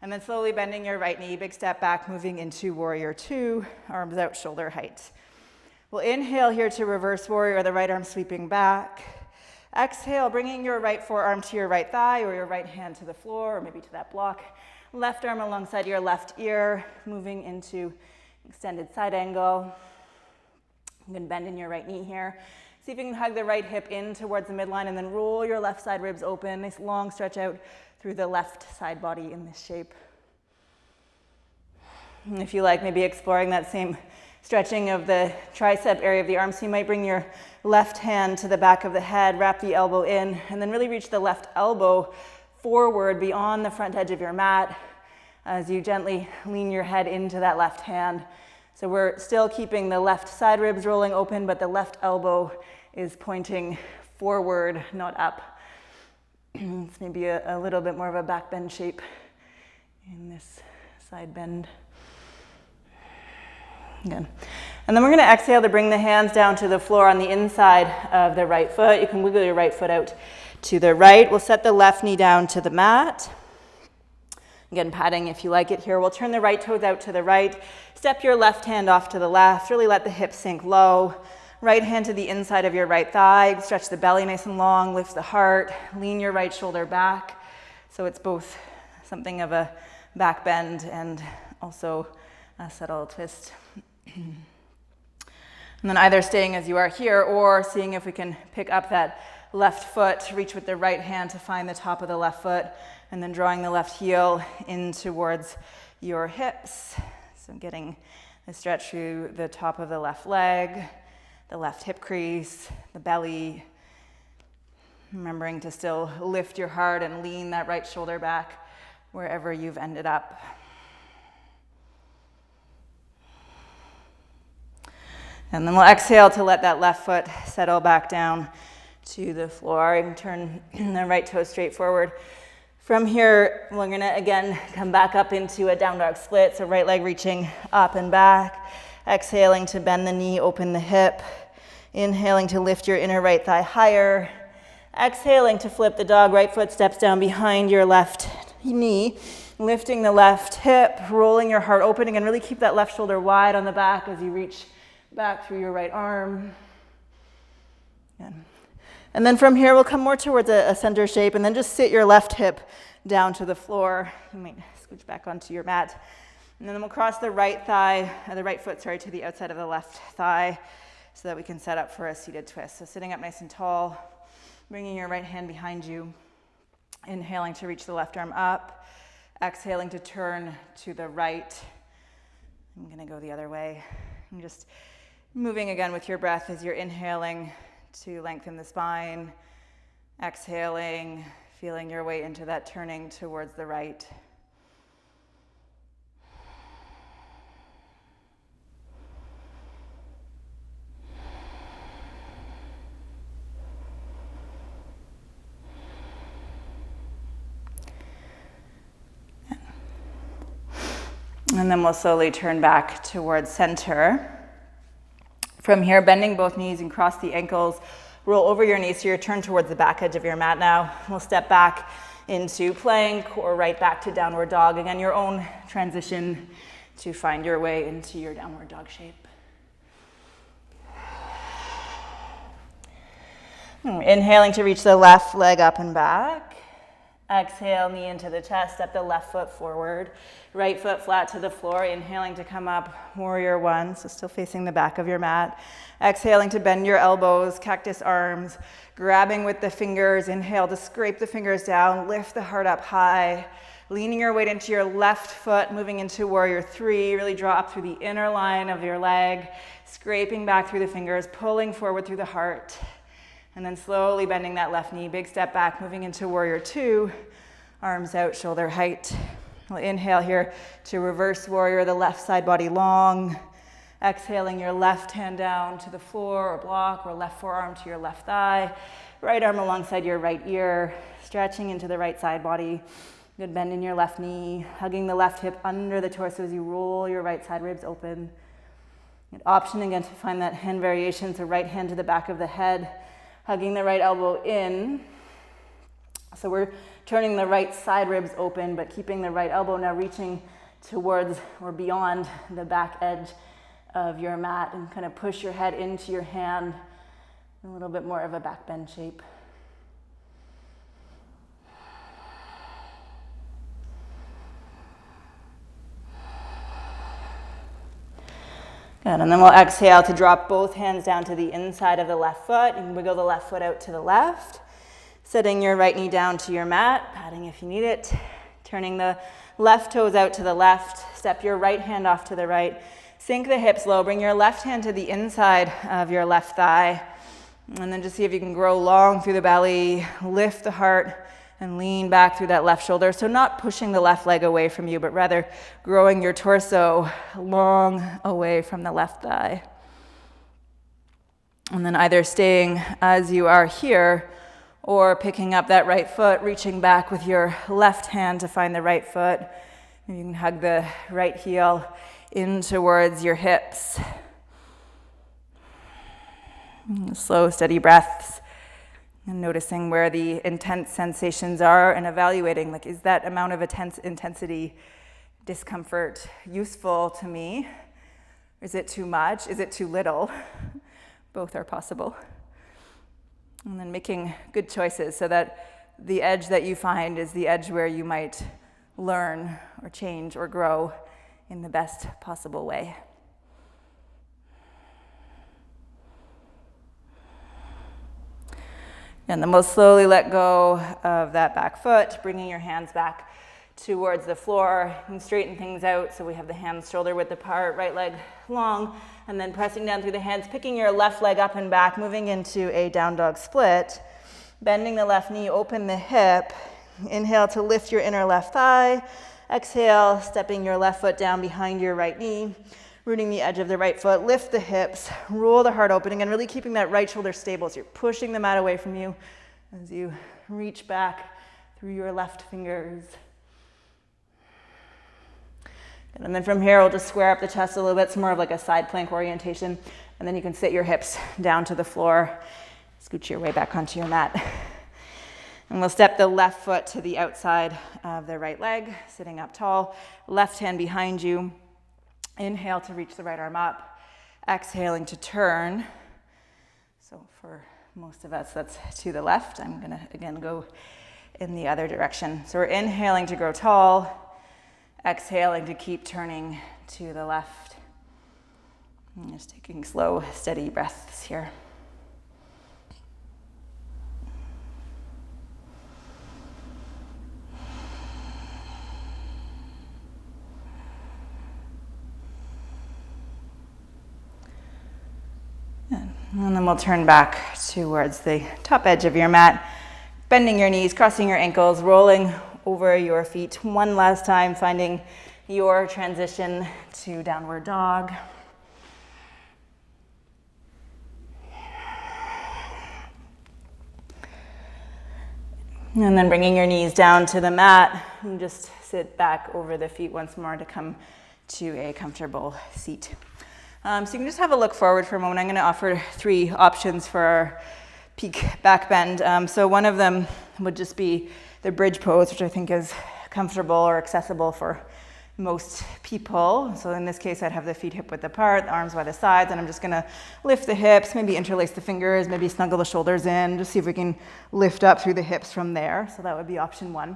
And then slowly bending your right knee, big step back, moving into warrior two, arms out, shoulder height. We'll inhale here to reverse warrior, the right arm sweeping back. Exhale, bringing your right forearm to your right thigh or your right hand to the floor or maybe to that block. Left arm alongside your left ear, moving into extended side angle. You can bend in your right knee here. See if you can hug the right hip in towards the midline and then roll your left side ribs open. Nice long stretch out through the left side body in this shape. And if you like, maybe exploring that same stretching of the tricep area of the arms. So you might bring your left hand to the back of the head, wrap the elbow in, and then really reach the left elbow forward beyond the front edge of your mat as you gently lean your head into that left hand. So we're still keeping the left side ribs rolling open, but the left elbow is pointing forward, not up. It's maybe a little bit more of a back bend shape in this side bend. Good. And then we're going to exhale to bring the hands down to the floor on the inside of the right foot. You can wiggle your right foot out to the right. We'll set the left knee down to the mat. Again, patting if you like it here. We'll turn the right toes out to the right. Step your left hand off to the left. Really let the hips sink low. Right hand to the inside of your right thigh. Stretch the belly nice and long. Lift the heart. Lean your right shoulder back. So it's both something of a back bend and also a subtle twist. And then either staying as you are here or seeing if we can pick up that left foot, reach with the right hand to find the top of the left foot, and then drawing the left heel in towards your hips. So getting the stretch through the top of the left leg, the left hip crease, the belly. Remembering to still lift your heart and lean that right shoulder back wherever you've ended up. And then we'll exhale to let that left foot settle back down to the floor. You can turn the right toe straight forward. From here, we're gonna again come back up into a down dog split. So right leg reaching up and back. Exhaling to bend the knee, open the hip. Inhaling to lift your inner right thigh higher. Exhaling to flip the dog. Right foot steps down behind your left knee. lifting the left hip, rolling your heart opening, and really keep that left shoulder wide on the back as you reach back through your right arm. And then from here, we'll come more towards a center shape, and then just sit your left hip down to the floor. You might scooch back onto your mat. And then we'll cross the right foot to the outside of the left thigh so that we can set up for a seated twist. So sitting up nice and tall, bringing your right hand behind you, inhaling to reach the left arm up, exhaling to turn to the right. I'm gonna go the other way. And just moving again with your breath as you're inhaling to lengthen the spine, exhaling, feeling your way into that turning towards the right. And then we'll slowly turn back towards center. From here, bending both knees and cross the ankles. Roll over your knees so you're turned towards the back edge of your mat now. We'll step back into plank or right back to downward dog. Again, your own transition to find your way into your downward dog shape. Inhaling to reach the left leg up and back. Exhale, knee into the chest, step the left foot forward. Right foot flat to the floor, inhaling to come up, warrior one, so still facing the back of your mat. Exhaling to bend your elbows, cactus arms, grabbing with the fingers. Inhale to scrape the fingers down, lift the heart up high. Leaning your weight into your left foot, moving into warrior three. Really draw up through the inner line of your leg, scraping back through the fingers, pulling forward through the heart. And then slowly bending that left knee, big step back, moving into warrior two. Arms out, shoulder height. We'll inhale here to reverse warrior, the left side body long. Exhaling your left hand down to the floor or block, or left forearm to your left thigh. Right arm alongside your right ear, stretching into the right side body. Good bend in your left knee, hugging the left hip under the torso as you roll your right side ribs open. Good option again to find that hand variation, so right hand to the back of the head, hugging the right elbow in. So we're turning the right side ribs open, but keeping the right elbow now reaching towards or beyond the back edge of your mat, and kind of push your head into your hand, a little bit more of a back bend shape. Good, and then we'll exhale to drop both hands down to the inside of the left foot. You can wiggle the left foot out to the left. Setting your right knee down to your mat, padding if you need it. Turning the left toes out to the left. Step your right hand off to the right. Sink the hips low. Bring your left hand to the inside of your left thigh. And then just see if you can grow long through the belly. Lift the heart and lean back through that left shoulder. So not pushing the left leg away from you, but rather growing your torso long away from the left thigh. And then either staying as you are here, or picking up that right foot, reaching back with your left hand to find the right foot. You can hug the right heel in towards your hips. Slow, steady breaths. And noticing where the intense sensations are and evaluating, like, is that amount of intensity, discomfort useful to me? Is it too much? Is it too little? Both are possible. And then making good choices so that the edge that you find is the edge where you might learn or change or grow in the best possible way. And then we'll slowly let go of that back foot, bringing your hands back towards the floor. And straighten things out so we have the hands shoulder width apart, right leg long, and then pressing down through the hands, picking your left leg up and back, moving into a down dog split. Bending the left knee, open the hip. Inhale to lift your inner left thigh. Exhale, stepping your left foot down behind your right knee. Rooting the edge of the right foot, lift the hips, roll the heart opening, and really keeping that right shoulder stable so you're pushing the mat away from you as you reach back through your left fingers. And then from here, we'll just square up the chest a little bit. It's more of like a side plank orientation. And then you can sit your hips down to the floor, scooch your way back onto your mat. And we'll step the left foot to the outside of the right leg, sitting up tall, left hand behind you. Inhale to reach the right arm up, exhaling to turn. So for most of us, that's to the left. I'm gonna, again, go in the other direction. So we're inhaling to grow tall, exhaling to keep turning to the left. And just taking slow, steady breaths here. And then we'll turn back towards the top edge of your mat, bending your knees, crossing your ankles, rolling over your feet one last time, finding your transition to downward dog. And then bringing your knees down to the mat, and just sit back over the feet once more to come to a comfortable seat. So you can just have a look forward for a moment. I'm going to offer 3 options for our peak back bend. So one of them would just be the bridge pose, which I think is comfortable or accessible for most people. So in this case, I'd have the feet hip width apart, the arms by the sides, and I'm just going to lift the hips, maybe interlace the fingers, maybe snuggle the shoulders in, just see if we can lift up through the hips from there. So that would be option 1.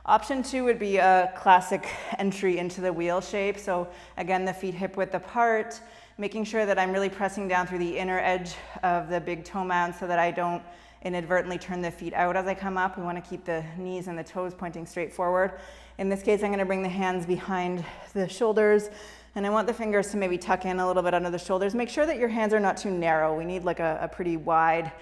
Option 2 would be a classic entry into the wheel shape. So again, the feet hip width apart, making sure that I'm really pressing down through the inner edge of the big toe mound so that I don't inadvertently turn the feet out as I come up. We want to keep the knees and the toes pointing straight forward. In this case, I'm going to bring the hands behind the shoulders, and I want the fingers to maybe tuck in a little bit under the shoulders. Make sure that your hands are not too narrow. We need like a pretty wide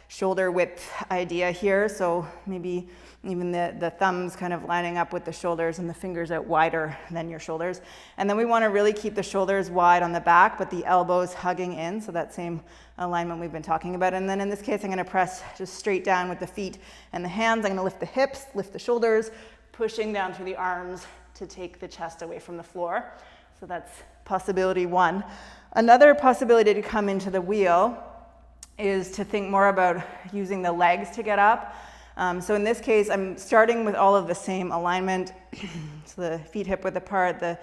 shoulder width idea here, so maybe even the thumbs kind of lining up with the shoulders and the fingers out wider than your shoulders. And then we want to really keep the shoulders wide on the back, but the elbows hugging in, so that same alignment we've been talking about. And then in this case, I'm going to press just straight down with the feet and the hands. I'm going to lift the hips, lift the shoulders, pushing down through the arms to take the chest away from the floor. So that's possibility 1. Another possibility to come into the wheel is to think more about using the legs to get up. So in this case, I'm starting with all of the same alignment. So the feet hip width apart, the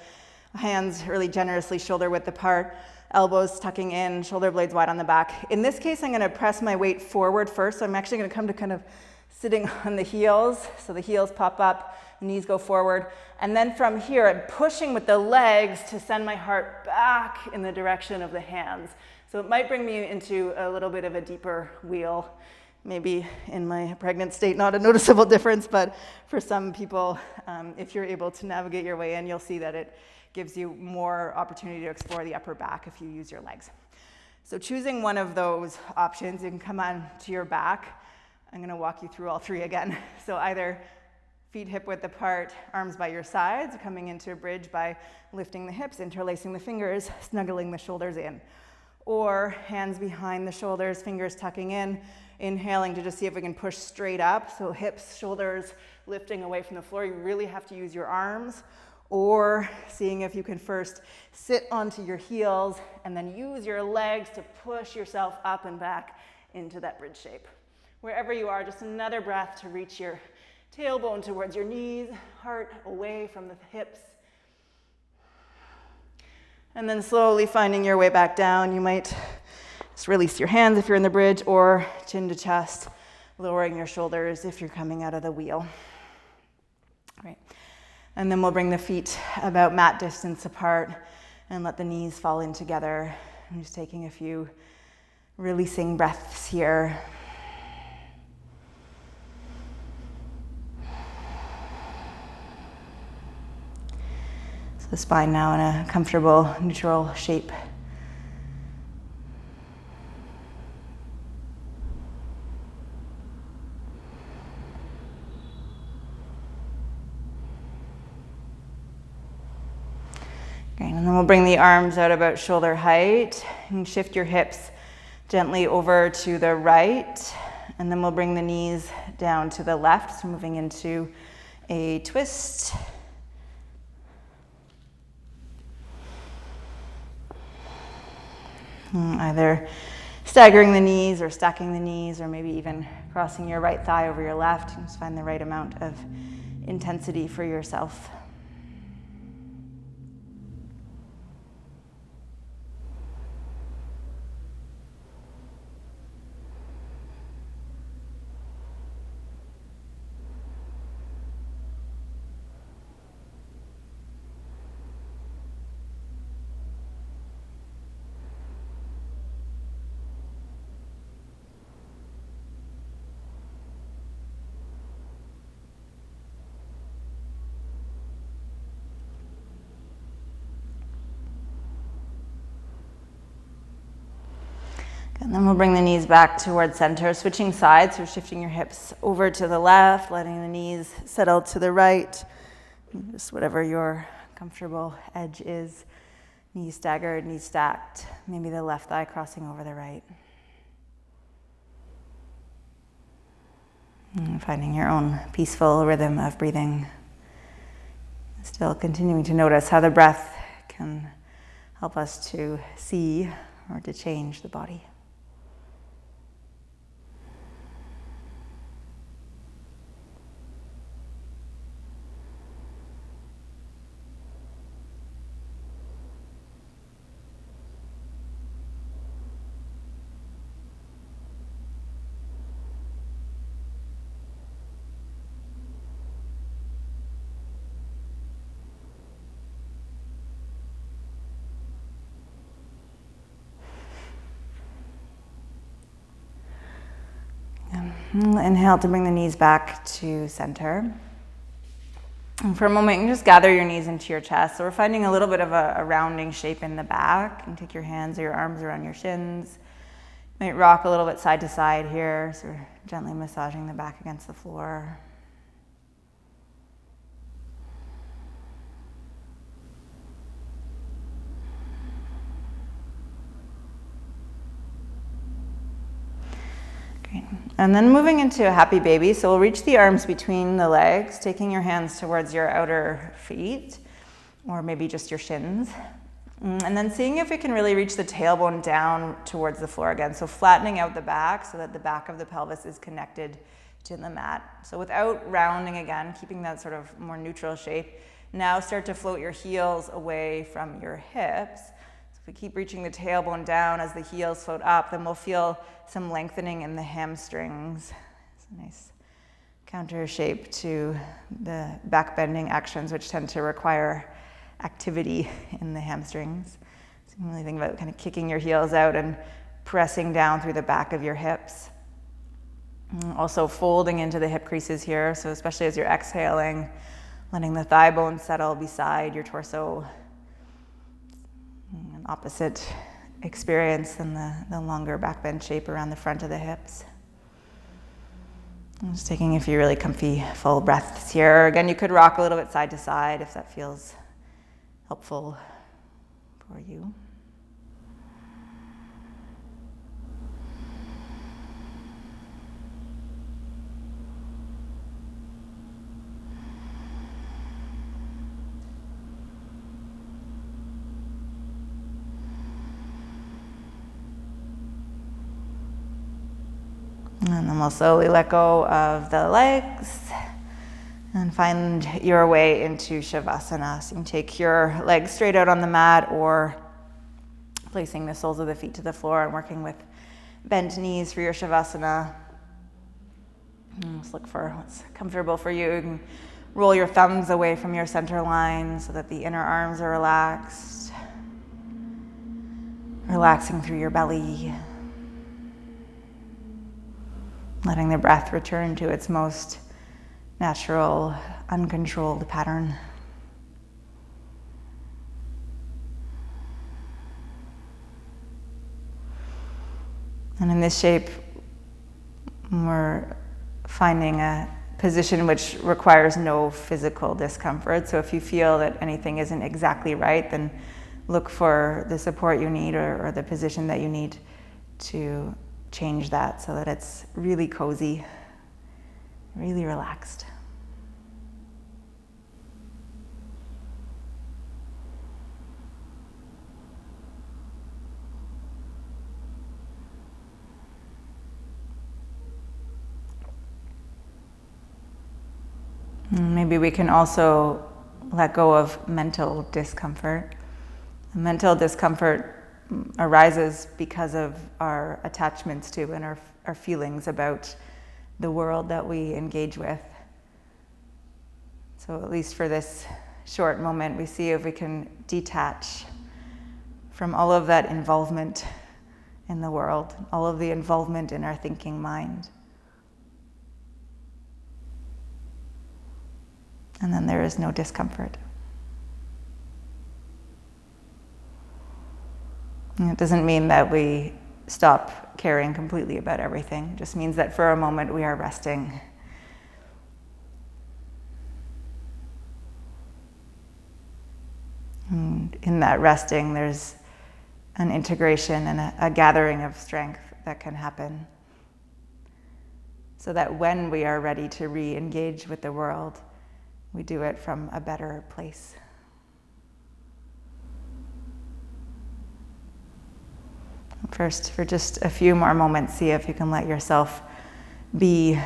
hands really generously shoulder width apart, elbows tucking in, shoulder blades wide on the back. In this case, I'm going to press my weight forward first. So I'm actually going to come to kind of sitting on the heels. So the heels pop up, knees go forward. And then from here, I'm pushing with the legs to send my heart back in the direction of the hands. So it might bring me into a little bit of a deeper wheel. Maybe in my pregnant state, not a noticeable difference, but for some people, if you're able to navigate your way in, you'll see that it gives you more opportunity to explore the upper back if you use your legs. So choosing one of those options, you can come on to your back. I'm going to walk you through all 3 again. So either feet hip width apart, arms by your sides, coming into a bridge by lifting the hips, interlacing the fingers, snuggling the shoulders in. Or hands behind the shoulders, fingers tucking in, inhaling to just see if we can push straight up. So hips, shoulders lifting away from the floor. You really have to use your arms. Or seeing if you can first sit onto your heels and then use your legs to push yourself up and back into that bridge shape. Wherever you are, just another breath to reach your tailbone towards your knees, heart away from the hips. And then slowly finding your way back down. You might just release your hands if you're in the bridge, or chin to chest, lowering your shoulders if you're coming out of the wheel. Great. And then we'll bring the feet about mat distance apart and let the knees fall in together. I'm just taking a few releasing breaths here. The spine now in a comfortable, neutral shape. Great, and then we'll bring the arms out about shoulder height and shift your hips gently over to the right. And then we'll bring the knees down to the left, so moving into a twist. Either staggering the knees or stacking the knees, or maybe even crossing your right thigh over your left. Just find the right amount of intensity for yourself. And then we'll bring the knees back towards center, switching sides, so shifting your hips over to the left, letting the knees settle to the right, just whatever your comfortable edge is. Knees staggered, knees stacked, maybe the left thigh crossing over the right. And finding your own peaceful rhythm of breathing. Still continuing to notice how the breath can help us to see or to change the body. Inhale to bring the knees back to center. And for a moment, you can just gather your knees into your chest. So we're finding a little bit of a rounding shape in the back. You can take your hands or your arms around your shins. You might rock a little bit side to side here. So we're gently massaging the back against the floor. And then moving into a happy baby. So we'll reach the arms between the legs, taking your hands towards your outer feet, or maybe just your shins. And then seeing if we can really reach the tailbone down towards the floor again. So flattening out the back so that the back of the pelvis is connected to the mat. So without rounding again, keeping that sort of more neutral shape. Now start to float your heels away from your hips. If we keep reaching the tailbone down as the heels float up, then we'll feel some lengthening in the hamstrings. It's a nice counter shape to the back bending actions, which tend to require activity in the hamstrings. So you can really think about kind of kicking your heels out and pressing down through the back of your hips. Also folding into the hip creases here, so especially as you're exhaling, letting the thigh bone settle beside your torso. An opposite experience than the longer back bend shape around the front of the hips. I'm just taking a few really comfy full breaths here. Again, you could rock a little bit side to side if that feels helpful for you. And then we'll slowly let go of the legs and find your way into Shavasana. So you can take your legs straight out on the mat or placing the soles of the feet to the floor and working with bent knees for your Shavasana. And just look for what's comfortable for you. You can roll your thumbs away from your center line so that the inner arms are relaxed. Relaxing through your belly. Letting the breath return to its most natural, uncontrolled pattern. And in this shape, we're finding a position which requires no physical discomfort. So if you feel that anything isn't exactly right, then look for the support you need or the position that you need to change that so that it's really cozy, really relaxed. Maybe we can also let go of mental discomfort. Mental discomfort arises because of our attachments to and our feelings about the world that we engage with. So at least for this short moment, we see if we can detach from all of that involvement in the world, all of the involvement in our thinking mind. And then there is no discomfort. And it doesn't mean that we stop caring completely about everything. It just means that for a moment we are resting. And in that resting, there's an integration and a gathering of strength that can happen. So that when we are ready to re-engage with the world, we do it from a better place. First, for just a few more moments, see if you can let yourself be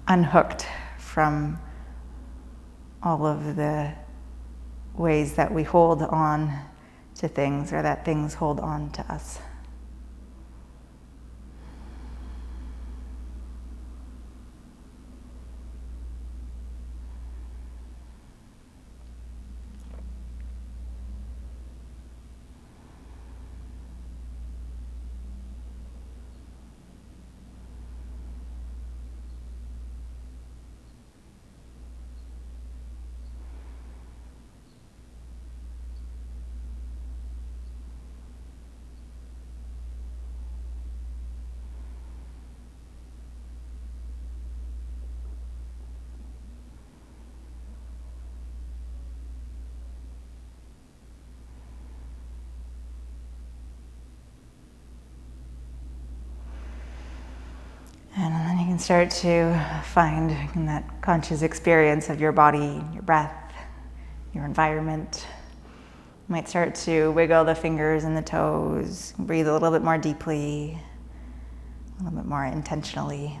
unhooked from all of the ways that we hold on to things or that things hold on to us. And then you can start to find in that conscious experience of your body, your breath, your environment. You might start to wiggle the fingers and the toes, breathe a little bit more deeply, a little bit more intentionally.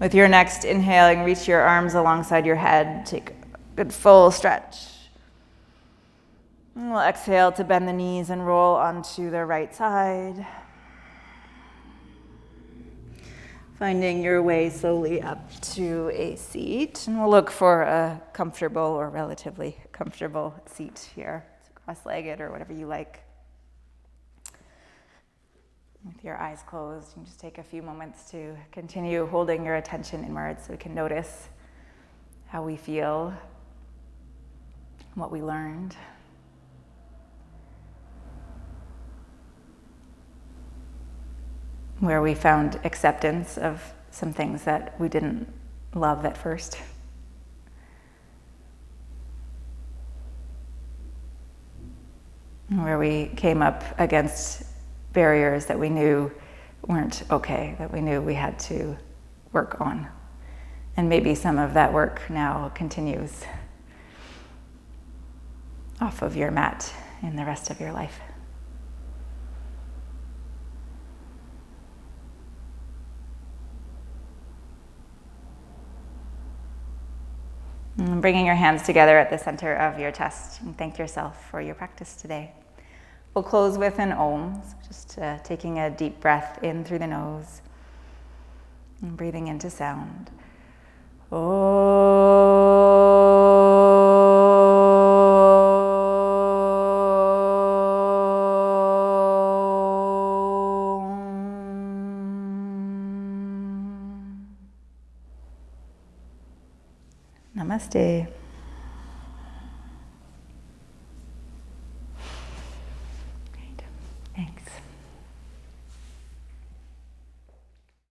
With your next inhaling, reach your arms alongside your head, take a good full stretch. And we'll exhale to bend the knees and roll onto the right side. Finding your way slowly up to a seat. And we'll look for a comfortable or relatively comfortable seat here. Cross-legged or whatever you like. With your eyes closed, you can just take a few moments to continue holding your attention inwards so we can notice how we feel, what we learned. Where we found acceptance of some things that we didn't love at first. Where we came up against barriers that we knew weren't okay, that we knew we had to work on. And maybe some of that work now continues off of your mat in the rest of your life. And bringing your hands together at the center of your chest, and thank yourself for your practice today. We'll close with an Om, so just taking a deep breath in through the nose and breathing into sound. Namaste. Great. Thanks.